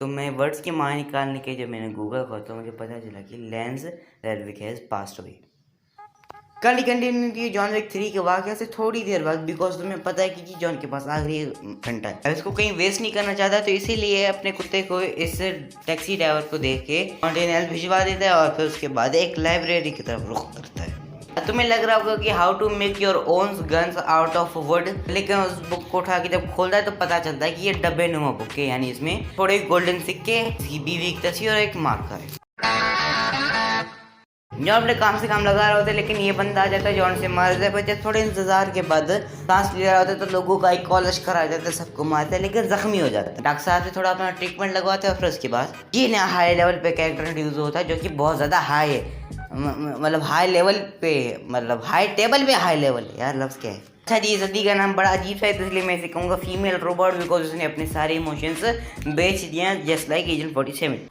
तो मैं वर्ड्स की माँ निकालने के जब मैंने गूगल खोला तो मुझे पता चला कि लेंस रेडविक हैज़ पास्ड अवे। कल कंटिन्यूटी जॉन विक 3 के वाक़या से थोड़ी देर बाद, बिकॉज तुम्हें पता है कि जॉन के पास आखिरी घंटा है, अब इसको कहीं वेस्ट नहीं करना चाहता, तो इसीलिए अपने कुत्ते को इस टैक्सी ड्राइवर को देख के माउंटेन भिजवा देता है और फिर उसके बाद एक लाइब्रेरी की तरफ रुख करता है। तुम्हें लग रहा होगा कि how to make your own guns out of wood, लेकिन उस बुक को उठा के जब खोलता है तो पता चलता है कि ये डब्बे नुमा बुक है, यानी इसमें थोड़े गोल्डन सिक्के, इसकी बीवी की तस्वीर और एक मार्कर है। जॉन अपने काम से काम लगा रहा होता है, लेकिन ये बंदा आ जाता है, जॉन से मार देता है। जब थोड़े इंतजार के बाद सांस ले रहा होता है तो लोगों का एक कॉल लश्कर आ जाता है, सबको मारता है, लेकिन जख्मी हो जाता है। डॉक्टर साहब से थोड़ा अपना ट्रीटमेंट लगवाते हैं और फिर उसके बाद ये नया हाई लेवल पे कैरेक्टर इंट्रोड्यूस होता है, जो कि बहुत ज़्यादा हाई है, मतलब हाई लेवल पे, मतलब हाई टेबल पे हाई लेवल है यार, लफ्ज़ क्या है। अच्छा जी, सदी का नाम बड़ा अजीब सा है, तो इसलिए मैं इसे कहूँगा फीमेल रोबोट, बिकॉज उसने अपने सारे इमोशंस बेच दिए, जस्ट लाइक एजेंट 47।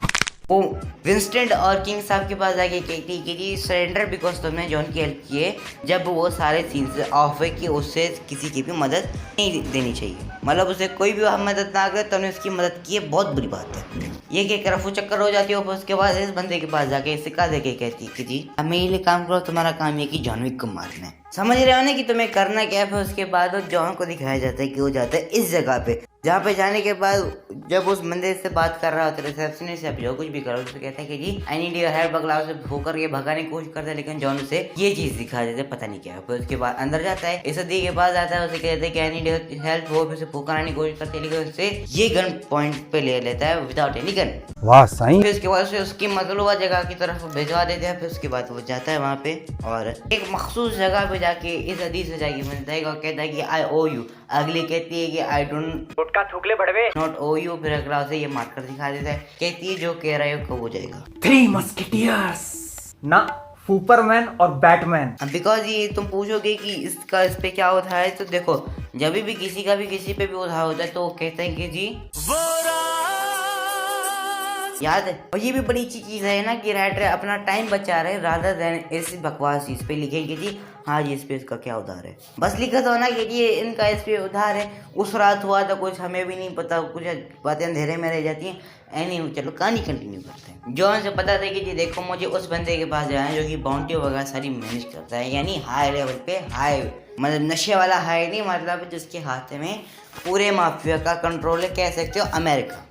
वो विंस्टेंट और किंग साहब के पास जाके कहती है कि जी सरेंडर, बिकॉज तुमने जॉन की हेल्प की है, जब वो सारे सीन से ऑफ है कि उससे किसी की भी मदद नहीं देनी चाहिए, मतलब उसे कोई भी मदद ना करे, तुमने उसकी मदद की है, बहुत बुरी बात है। ये क्या कर वो चक्कर हो जाती है, और उसके बाद इस बंदे के पास जाके सिक्का दे के कहती है कि जी अब मैं ये काम करो, तुम्हारा काम ये कि जॉन विक को मारना है, समझ रहे हो ना कि तुम्हें करना क्या है। फिर उसके बाद वो जॉन को दिखाया जाता है कि वो जाता है इस जगह पे, जहाँ पे जाने के बाद जब उस बंदे से बात कर रहा होता है, रिसेप्शनिस्ट से जो कुछ भी करो, तो कहता है कि जी आई नीड योर हेल्प, अगला उसे भूकर ये भगाने की कोशिश करता है, लेकिन जॉन उसे ये चीज दिखा देते हैं, पता नहीं क्या है। फिर उसके बाद अंदर जाता है, इस सदी के पास आता है, उसे कहते हैं कि आई नीड योर हेल्प, वो भी उसे भूकराने की कोशिश करते हैं, लेकिन उससे ये गन पॉइंट पे ले लेता है विदाउट एनी गन। वाह सही। फिर उसके बाद उसे उसकी मतलूबा जगह की तरफ भिजवा देते हैं। फिर उसके बाद वो जाता है वहाँ पे और एक मखसूस जगह पे जाके इस हदीस से जाके मिलता है और कहता है कि आई ओ यू, अगली कहती है कि आई डोंट गुटका थूकले बड़वे नॉट ओ यू, फिर अगला उसे ये मारकर दिखा देता है, कहती है जो कह रहा है वो हो जाएगा। थ्री मस्किटियर्स ना, सुपरमैन और बैटमैन। बिकॉज ये तुम पूछोगे कि इसका इस पे क्या होता है, तो देखो जब भी किसी का भी किसी पे भी उधार होता है तो वो कहते हैं कि जी याद है। और ये भी बड़ी अच्छी चीज़ है ना कि राइटर अपना टाइम बचा रहे, रादर देन इस बकवास चीज़ पे लिखेंगे जी हाँ जी इस पे इसका क्या उधार है, बस लिखा तो ना कि ये इनका इस पे उधार है, उस रात हुआ था कुछ हमें भी नहीं पता, कुछ बातें अंधेरे में रह जाती हैं। एनी चलो कहानी कंटिन्यू करते हैं। जॉन से पता था कि जी देखो मुझे उस बंदे के पास जाना है जो कि बाउंड्री वगैरह सारी मैनेज करता है, यानी हाई लेवल पे, हाई मतलब नशे वाला हाई नहीं, मतलब जिसके हाथ में पूरे माफिया का कंट्रोल है, कह सकते हो अमेरिका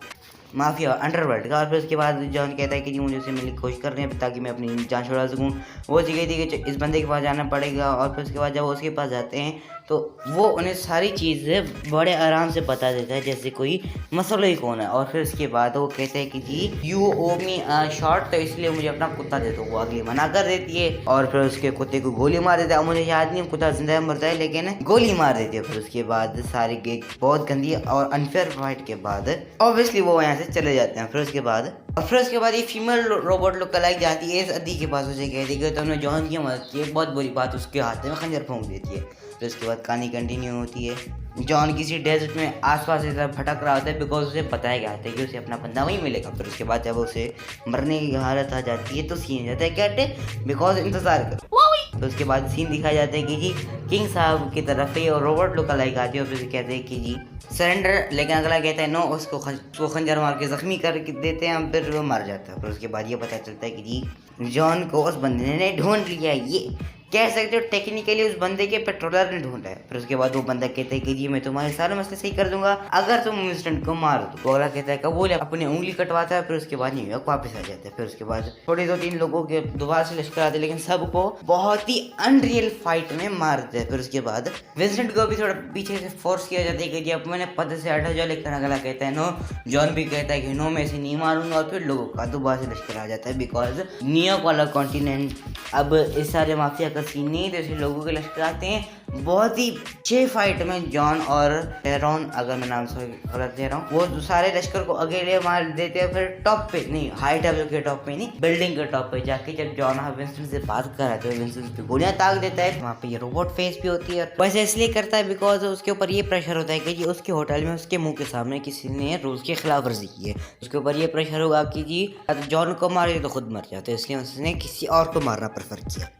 माफिया अंडरवर्ल्ड का। और फिर उसके बाद जॉन कहता है कि जी मुझे उसे मिलने की कोशिश कर रहे हैं ताकि मैं अपनी जान छुड़ा सकूं। वो कहती है कि इस बंदे के पास जाना पड़ेगा, और फिर उसके बाद जब वो उसके पास जाते हैं तो वो उन्हें सारी चीज़ें बड़े आराम से बता देता है जैसे कोई मसला ही कौन है। और फिर उसके बाद वो कहते हैं कि जी यू ओ मी शॉट, तो इसलिए मुझे अपना कुत्ता दे दो। वो अगली मना कर देती है और फिर उसके कुत्ते को गोली मार देता है। मुझे याद नहीं कुत्ता जिंदा मरता है, लेकिन गोली मार देती है। फिर उसके बाद सारी एक बहुत गंदी और अनफेयर फाइट के बाद ऑब्वियसली वो यहाँ से चले जाते हैं। फिर उसके बाद ये फीमेल रोबोट लोग कलाई जाती है इस अद्दी के पास, उसे कहती है कि तुमने जॉन की मदद की है, बहुत बुरी बात, उसके हाथ में खंजर फूंक देती है। फिर उसके बाद कहानी कंटिन्यू होती है। जॉन किसी डेजर्ट में आसपास की तरफ भटक रहा होता है, बिकॉज उसे बताया गया था कि उसे अपना बंदा वहीं मिलेगा। फिर उसके बाद जब उसे मरने की हालत आ जाती है तो सीन जाता है क्या बिकॉज इंतजार कर। तो उसके बाद सीन दिखाया जाता है कि जी किंग साहब की तरफ से और रोबोट लोग लाइक आती है और फिर कहते हैं कि जी सरेंडर, लेकिन अगला कहता है नो, उसको खंजर मार के जख्मी कर देते हैं, फिर वो मर जाता है। फिर उसके बाद ये पता चलता है कि जी जॉन को उस बंदे ने ढूंढ लिया है, ये कह सकते हो टेक्निकली उस बंदे के पेट्रोलर ने ढूंढा है। फिर उसके बाद वो बंदा कहता है कि जी मैं तुम्हारे सारे मसले सही कर दूंगा अगर तुम इंस्टेंट को मारो तो। गोला कहता है कबूल है, अपनी उंगली कटवाता है। फिर उसके बाद न्यूयॉर्क वापस आ जाता है। फिर उसके बाद थोड़े 2-3 लोगों के दोबारा से लश्कर आते हैं, लेकिन सबको बहुत ही अनरियल फाइट में मार देते हैं। फिर उसके बाद विंसेंट को भी थोड़ा पीछे से फोर्स किया जाता है कि जी अब मैंने पद से हटा जाओ, लेकिन अगला कहता है नो। जॉन भी कहता है कि नो मैं इसे नहीं मारूंगा, और फिर लोगों का दोबारा से लश्कर आ जाता है, बिकॉज न्यूयॉर्क वाला कॉन्टिनेंट अब इस सारे माफिया का सीन नहीं है, तो लोगों के लश्कर आते हैं। बहुत ही अच्छे फाइट में जॉन और टेरॉन, अगर मैं नाम से गलत दे रहा हूँ, वो सारे लश्कर को अकेले मार देते हैं। फिर टॉप पे नहीं, हाई टेबल के टॉप पे नहीं, बिल्डिंग के टॉप पे जाके जब जॉन विंस्टन से बात कर रहा है तो विंस्टन पे गोलियां ताक देता है। वहाँ पे ये रोबोट फेस भी होती है, वैसे इसलिए करता है बिकॉज उसके ऊपर ये प्रेशर होता है कि जी उसके होटल में उसके मुंह के सामने किसी ने रूल्स की खिलाफ वर्जी की है। उसके ऊपर ये प्रेशर होगा कि जी जॉन को मारे तो खुद मर जाते, इसलिए उसने किसी और को मारना प्रेफर किया।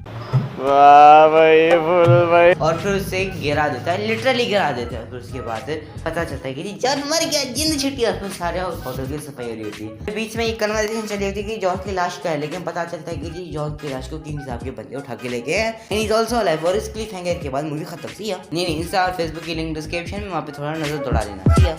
वाह भाई फुल भाई। और फिर उसे गिरा देता है, लिटरली गिरा देता है। फिर उसके बाद पता चलता है कि जी जॉन मर गया, जिंद छुट्टी। और फिर सारे फोटो की सफाई हो रही होती है। बीच में एक कन्वर्सेशन चली होती है कि जॉर्ज की लाश का है, लेकिन पता चलता है कि जी जॉर्ज की लाश को किंग साहब के बंदे उठा के लेके हैं। And is also alive. और इस क्लिफ हैंगर के बाद मूवी खत्म। सी या नहीं, इंस्टा और फेसबुक की लिंक डिस्क्रिप्शन में, वहाँ पे थोड़ा नजर दौड़ा लेना। सी या।